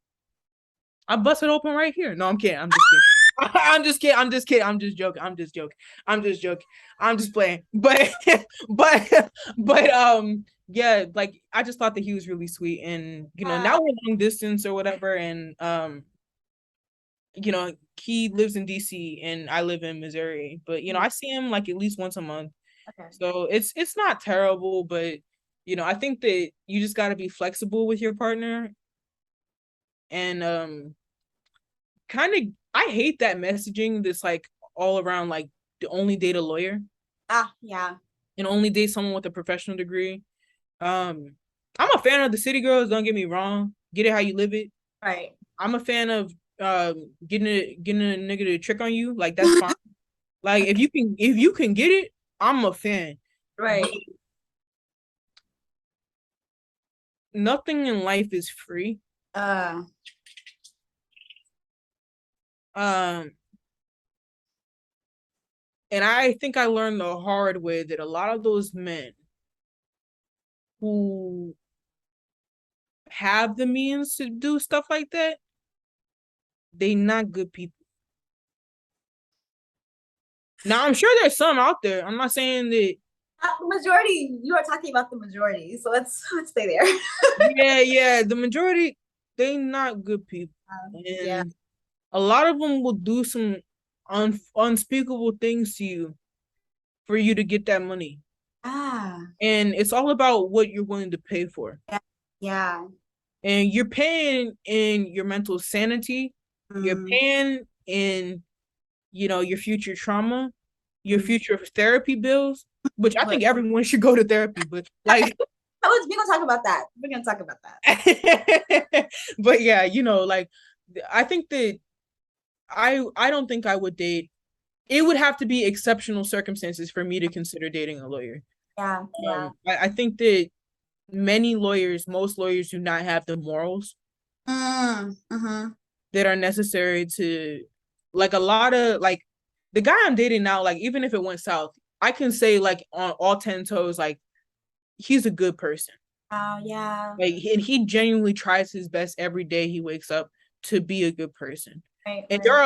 I busted open right here." No, I'm kidding. I'm just kidding. I'm just kidding. I'm just kidding. I'm just joking. I'm just joking. I'm just joking. I'm just playing. But but yeah, like I just thought that he was really sweet, and you know now we're long distance or whatever, and you know he lives in DC and I live in Missouri, but you know I see him like at least once a month. Okay. So it's not terrible, but you know I think that you just got to be flexible with your partner, and kind of I hate that messaging that's like all around like to only date a lawyer Yeah. and only date someone with a professional degree. I'm a fan of the city girls, don't get me wrong. Get it how you live it. Right. I'm a fan of getting a nigga to trick on you. Like that's fine. Like if you can get it, I'm a fan. Right. But nothing in life is free. Uh. Um and I think I learned the hard way that a lot of those men who have the means to do stuff like that, they not good people. Now I'm sure there's some out there. I'm not saying that. The majority. You are talking about the majority, so let's stay there. Yeah, the majority, they not good people, and Yeah. a lot of them will do some unspeakable things to you for you to get that money. Ah. And it's all about what you're willing to pay for. Yeah. And you're paying in your mental sanity, you're Mm. paying in, you know, your future trauma, your future therapy bills, which I think everyone should go to therapy, but like We're gonna talk about that. We're gonna talk about that. but yeah, you know, like I think that I don't think I would date. It would have to be exceptional circumstances for me to consider dating a lawyer. Yeah. I think that most lawyers do not have the morals Mm-hmm. that are necessary to, like, a lot of, like, the guy I'm dating now, like, even if it went south, I can say, like, on all 10 toes, like, he's a good person. Oh, yeah. Like, and he genuinely tries his best every day he wakes up to be a good person. Right, And right. there are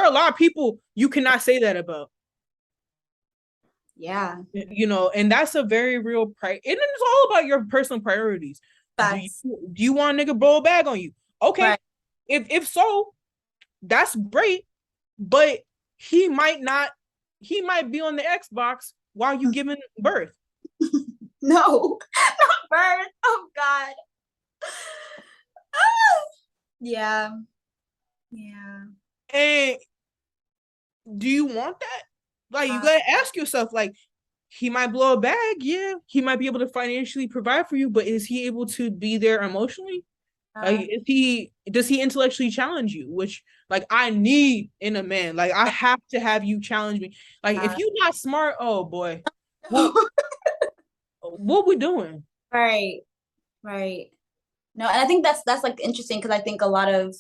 a lot of people you cannot say that about. Yeah. And that's a very real price. And it's all about your personal priorities. Facts. Do you want a nigga blow a bag on you? Okay. Right. If so, that's great. But he might not, he might be on the Xbox while you giving birth. No, not birth. Oh God. Yeah. Yeah. And do you want that? Like, you gotta ask yourself, like, he might blow a bag, yeah. He might be able to financially provide for you, but is he able to be there emotionally? Like, does he intellectually challenge you? Which, like, I need in a man. Like, I have to have you challenge me. Like, if you're not smart, oh boy, what we doing? Right. Right. No, and I think that's like interesting because I think a lot of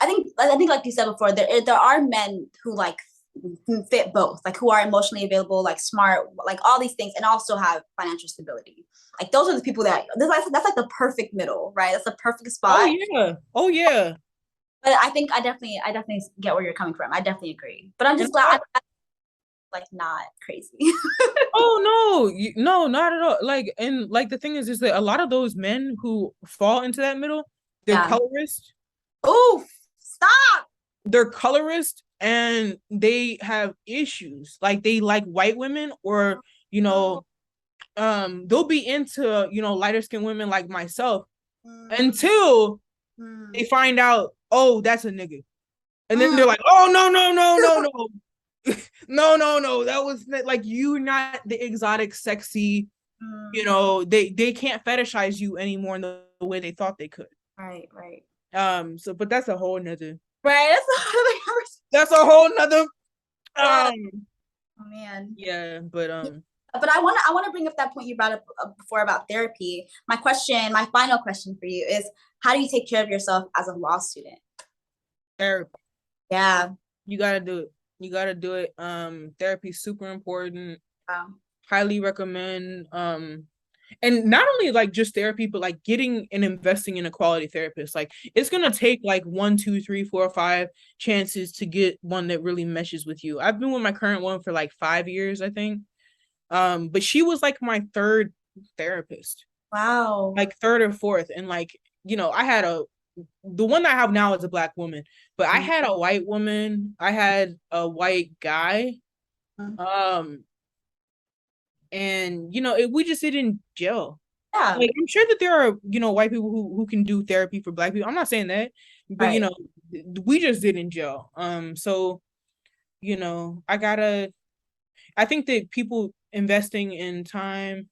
I think like you said before, there are men who like fit both, like who are emotionally available, like smart, like all these things, and also have financial stability. Like those are the people that's like the perfect middle, right? That's the perfect Oh spot. yeah, oh yeah. But I think I definitely get where you're coming from. I definitely agree. But I'm And just glad I'm like not crazy. oh no, not at all. Like, and like the thing is that a lot of those men who fall into that middle, they're Yeah. colorist. Oof. Stop. They're colorist and they have issues. Like, they like white women, or they'll be into lighter skinned women like myself until they find out, oh, that's a nigga. And then they're like, oh, no, no, no, no, no. No, no, no. That was like, you're not the exotic, sexy, they can't fetishize you anymore in the way they thought they could. Right, right. So, but that's a whole nother. Right. That's a whole nother. Yeah. Oh man. Yeah, but But I want to bring up that point you brought up before about therapy. My final question for you is, how do you take care of yourself as a law student? therapy. Yeah. You gotta do it. You gotta do it. Therapy is super important. Wow. Highly recommend. And not only like just therapy, but like getting and investing in a quality therapist. Like, it's gonna take like 1, 2, 3, 4, 5 chances to get one that really meshes with you. I've been with my current one for like 5 years, I think. But she was like my third therapist. Wow. Like third or fourth. And like, I had the one that I have now is a Black woman, but I had a white woman, I had a white guy. Um, and we just didn't gel. Yeah. Like, I'm sure that there are, white people who can do therapy for Black people. I'm not saying that, but Right. we just didn't gel. So, I think that people investing in time,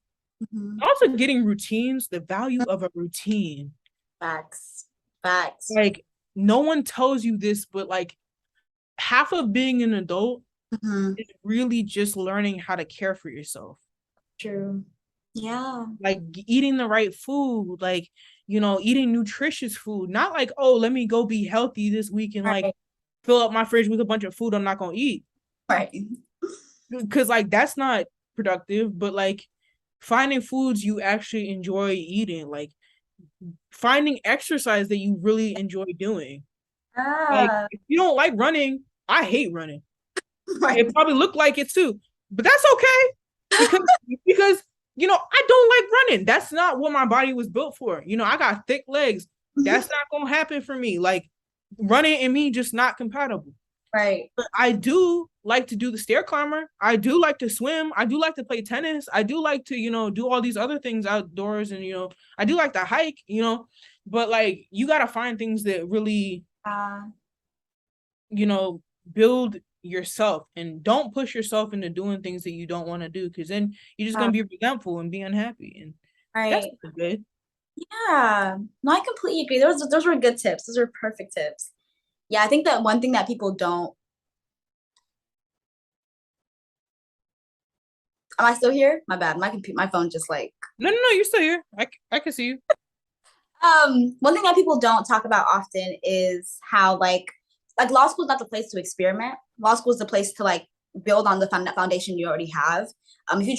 also getting routines, the value of a routine. Facts. Facts. Like, no one tells you this, but like, half of being an adult is really just learning how to care for yourself. True. Yeah. Like, eating the right food, like, eating nutritious food, not like, oh, let me go be healthy this week and like Right. fill up my fridge with a bunch of food I'm not gonna eat. Right. Because like, that's not productive. But like, finding foods you actually enjoy eating, like finding exercise that you really enjoy doing. Like, Ah. if you don't like running, I hate running. Right. It probably looked like it too, but that's okay, because because I don't like running. That's not what my body was built for. I got thick legs. That's not gonna happen for me. Like, running and me just not compatible. Right. But I do like to do the stair climber. I do like to swim. I do like to play tennis. I do like to do all these other things outdoors, and I do like to hike. But like, you gotta find things that really build yourself, and don't push yourself into doing things that you don't want to do, because then you're just gonna be resentful and be unhappy, and that's Right. not good. Yeah. No, I completely agree. Those were good tips. Those were perfect tips. Yeah, I think that one thing that people don't. Am I still here? My bad. My phone just like. No, you're still here. I can see you. One thing that people don't talk about often is how like law school is not the place to experiment. Law school is the place to like build on the foundation you already have. If you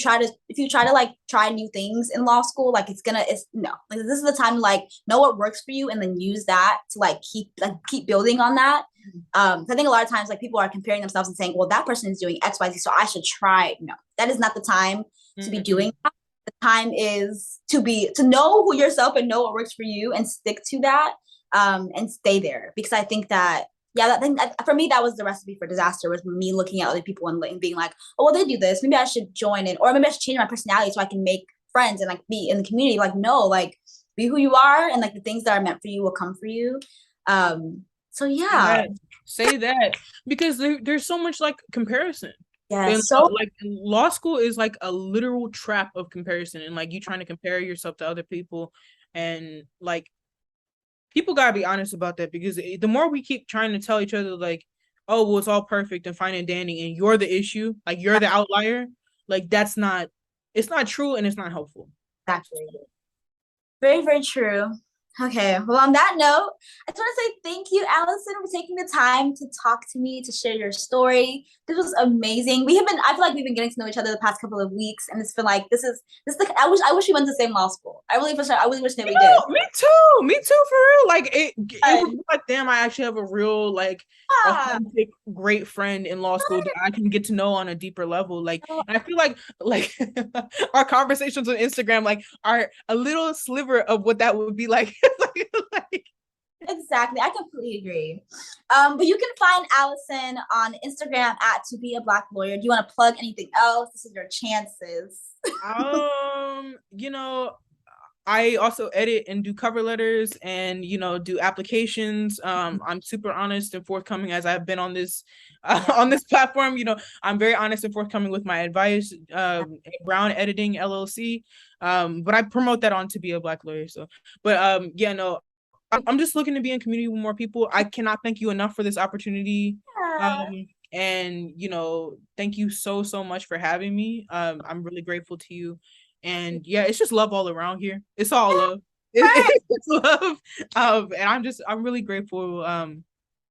try to like try new things in law school, like it's no, like this is the time to like know what works for you and then use that to like keep building on that. I think a lot of times like people are comparing themselves and saying, well, that person is doing XYZ, so I should try. No, that is not the time to be doing that. The time is to know who yourself and know what works for you and stick to that, and stay there, because I think that yeah, that thing for me, that was the recipe for disaster, was me looking at other people and being like, oh well, they do this, maybe I should join in, or maybe I should change my personality so I can make friends and like be in the community. Like no, like be who you are, and like the things that are meant for you will come for you. So yeah. Say that because there's so much like comparison. Yeah, And so like law school is like a literal trap of comparison, and like you trying to compare yourself to other people, and like people gotta be honest about that, because the more we keep trying to tell each other like, oh well, it's all perfect and fine and dandy, and you're the issue, like you're the outlier, like it's not true and it's not helpful. exactly. Very, very true. Okay, well, on that note, I just want to say thank you, Allison, for taking the time to talk to me, to share your story. This was amazing. I feel like we've been getting to know each other the past couple of weeks, and it's been like, this is like, I wish we went to the same law school. I really wish that we did. Me too, for real. Like it would be like, damn, I actually have a real like authentic great friend in law school that I can get to know on a deeper level. Like, and I feel like our conversations on Instagram like are a little sliver of what that would be like. like Exactly. I completely agree. But you can find Allison on Instagram at to be a black lawyer. Do you want to plug anything else? This is your chances. you know, I also edit and do cover letters and, you know, do applications. I'm super honest and forthcoming, as I've been on this on this platform. You know, I'm very honest and forthcoming with my advice. Brown Editing LLC. But I promote that on To Be a Black Lawyer. So, but yeah, no, I'm just looking to be in community with more people. I cannot thank you enough for this opportunity. And you know, thank you so much for having me. I'm really grateful to you. And yeah, it's just love all around here. It's all love. It's love. And I'm really grateful.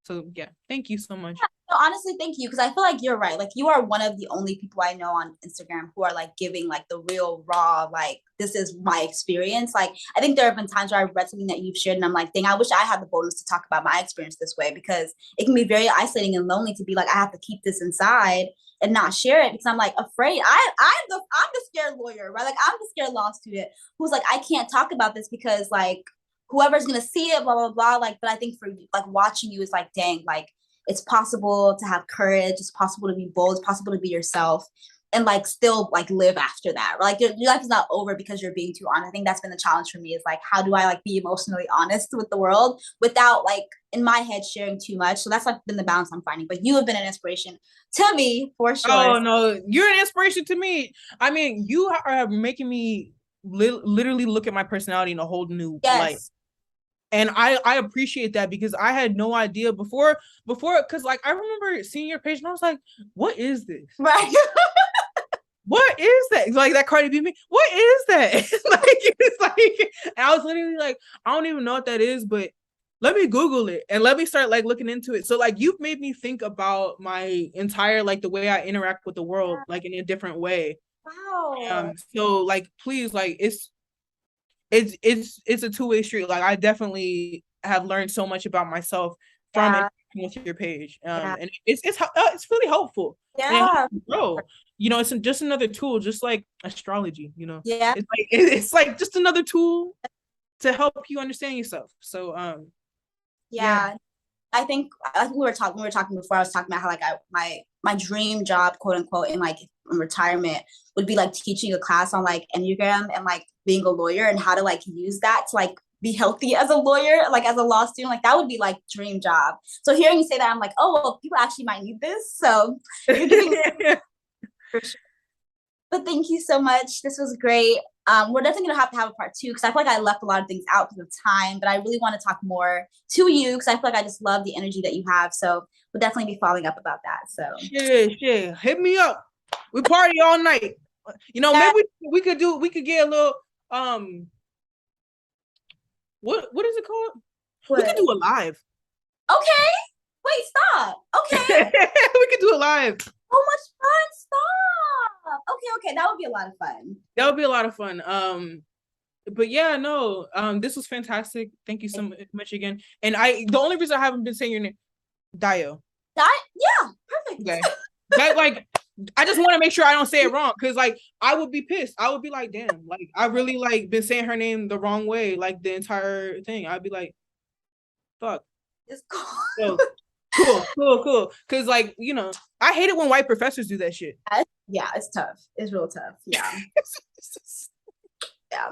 So yeah, thank you so much. No, honestly, thank you, because I feel like you're right. Like you are one of the only people I know on Instagram who are like giving like the real raw, like this is my experience. Like I think there have been times where I've read something that you've shared and I'm like, dang, I wish I had the boldness to talk about my experience this way, because it can be very isolating and lonely to be like, I have to keep this inside and not share it because I'm like afraid. I'm the scared lawyer, right? Like I'm the scared law student who's like, I can't talk about this because like whoever's gonna see it, blah blah blah. Like, but I think for like watching you is like, dang, like it's possible to have courage. It's possible to be bold. It's possible to be yourself and like still like live after that. Like your life is not over because you're being too honest. I think that's been the challenge for me, is like, how do I like be emotionally honest with the world without like in my head sharing too much? So that's like been the balance I'm finding. But you have been an inspiration to me for sure. Oh no, you're an inspiration to me. I mean, you are making me literally look at my personality in a whole new light. And I appreciate that, because I had no idea before, because like I remember seeing your page and I was like, what is this? Right. What is that? Like that Cardi B me? What is that? Like it's like, and I was literally like, I don't even know what that is, but let me Google it and let me start like looking into it. So like you've made me think about my entire like the way I interact with the world like in a different way. Wow. So like please, like it's a two-way street. Like I definitely have learned so much about myself from it with your page. And it's really helpful. Yeah. Bro, you know, it's just another tool, just like astrology, you know. Yeah. It's like just another tool to help you understand yourself. So yeah. I think we were talking before. I was talking about how like my dream job, quote unquote, in like in retirement would be like teaching a class on like Enneagram and like being a lawyer and how to like use that to like be healthy as a lawyer, like as a law student. Like that would be like dream job. So hearing you say that, I'm like, oh well, people actually might need this. So you're giving for sure. But thank you so much. This was great. We're definitely gonna have to have a part 2 because I feel like I left a lot of things out because of time, but I really want to talk more to you because I feel like I just love the energy that you have. So we'll definitely be following up about that. So yeah, hit me up. We party all night. You know, maybe we could get a little what is it called? What? We could do a live. Okay. Wait, stop. Okay. We could do a live. So much fun. Stop. Okay. That would be a lot of fun. That would be a lot of fun. But yeah, no, this was fantastic. Thank you so much again. And the only reason I haven't been saying your name, Dio. Yeah, perfect. Okay. That, like, I just want to make sure I don't say it wrong, because like I would be pissed. I would be like, damn, like I really like been saying her name the wrong way, like the entire thing. I'd be like, fuck. It's cool. So, cool. Because like, you know, I hate it when white professors do that shit. Yeah, it's tough. It's real tough. Yeah. Yeah.